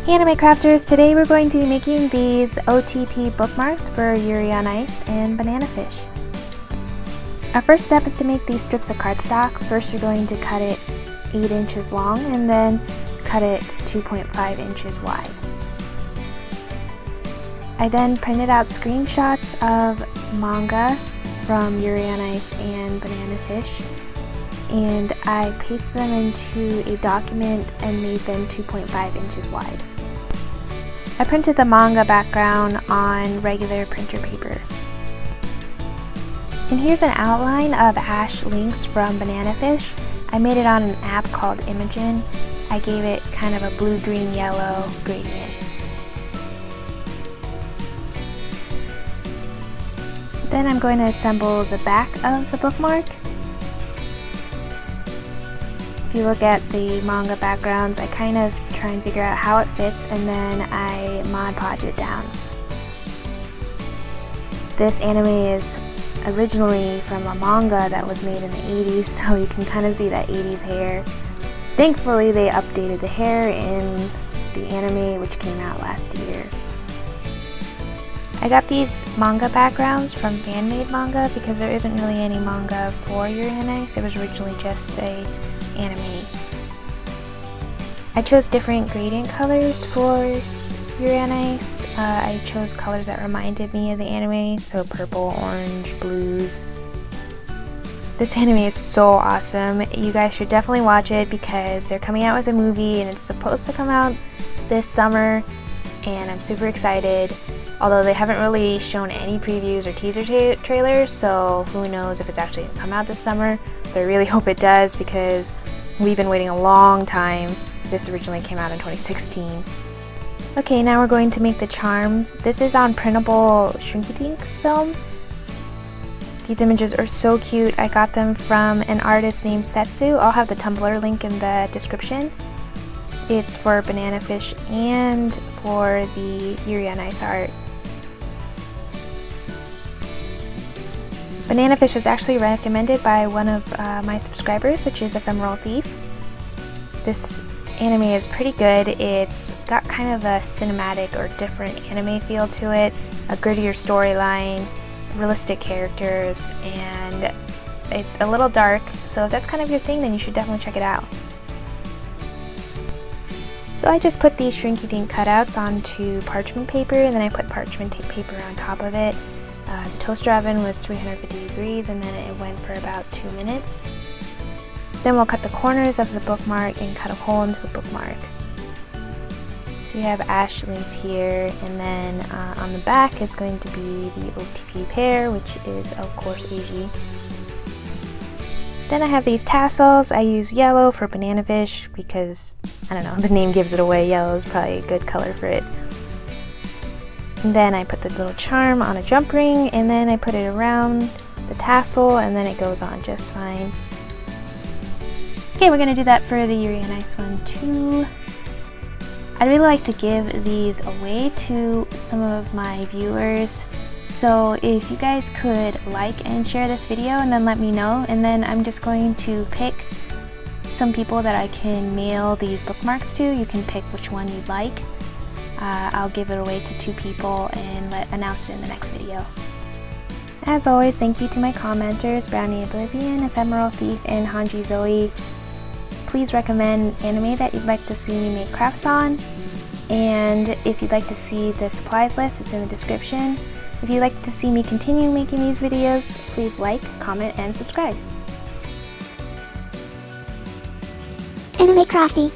Hey Anime Crafters, today we're going to be making these OTP bookmarks for Yuri on Ice and Banana Fish. Our first step is to make these strips of cardstock. First you're going to cut it 8 inches long and then cut it 2.5 inches wide. I then printed out screenshots of manga from Yuri on Ice and Banana Fish, and I pasted them into a document and made them 2.5 inches wide. I printed the manga background on regular printer paper. And here's an outline of Ash Lynx from Banana Fish. I made it on an app called Imogen. I gave it kind of a blue, green, yellow gradient. Then I'm going to assemble the back of the bookmark. If you look at the manga backgrounds, I kind of try and figure out how it fits and then I Mod Podge it down. This anime is originally from a manga that was made in the 80s, so you can kind of see that 80s hair. Thankfully they updated the hair in the anime, which came out last year. I got these manga backgrounds from fan-made manga because there isn't really any manga for Yuri on Ice. It was originally just a anime. I chose different gradient colors for Yuri on Ice. I chose colors that reminded me of the anime, so purple, orange, blues. This anime is so awesome. You guys should definitely watch it because they're coming out with a movie and it's supposed to come out this summer, and I'm super excited. Although they haven't really shown any previews or teaser trailers, so who knows if it's actually going to come out this summer. But I really hope it does because we've been waiting a long time. This originally came out in 2016. Okay, now we're going to make the charms. This is on printable shrinkydink film. These images are so cute. I got them from an artist named Setsu. I'll have the Tumblr link in the description. It's for Banana Fish and for the Yuri on Ice art. Banana Fish was actually recommended by one of my subscribers, which is Ephemeral Thief. This anime is pretty good. It's got kind of a cinematic or different anime feel to it, a grittier storyline, realistic characters, and it's a little dark, so if that's kind of your thing, then you should definitely check it out. So I just put these shrinky-dink cutouts onto parchment paper, and then I put parchment paper on top of it. The toaster oven was 350 degrees and then it went for about 2 minutes. Then we'll cut the corners of the bookmark and cut a hole into the bookmark. So you have Ash Lynx here, and then on the back is going to be the OTP pair, which is of course Eiji. Then I have these tassels. I use yellow for Banana Fish because, I don't know, the name gives it away. Yellow is probably a good color for it. And then I put the little charm on a jump ring, and then I put it around the tassel, and then it goes on just fine. Okay, we're gonna do that for the Yuri on Ice one too. I'd really like to give these away to some of my viewers. So if you guys could like and share this video and then let me know, and then I'm just going to pick some people that I can mail these bookmarks to. You can pick which one you'd like. I'll give it away to 2 people and announce it in the next video. As always, thank you to my commenters, Brownie Oblivion, Ephemeral Thief, and Hanji Zoe. Please recommend anime that you'd like to see me make crafts on. And if you'd like to see the supplies list, it's in the description. If you'd like to see me continue making these videos, please like, comment, and subscribe. Anime Crafty.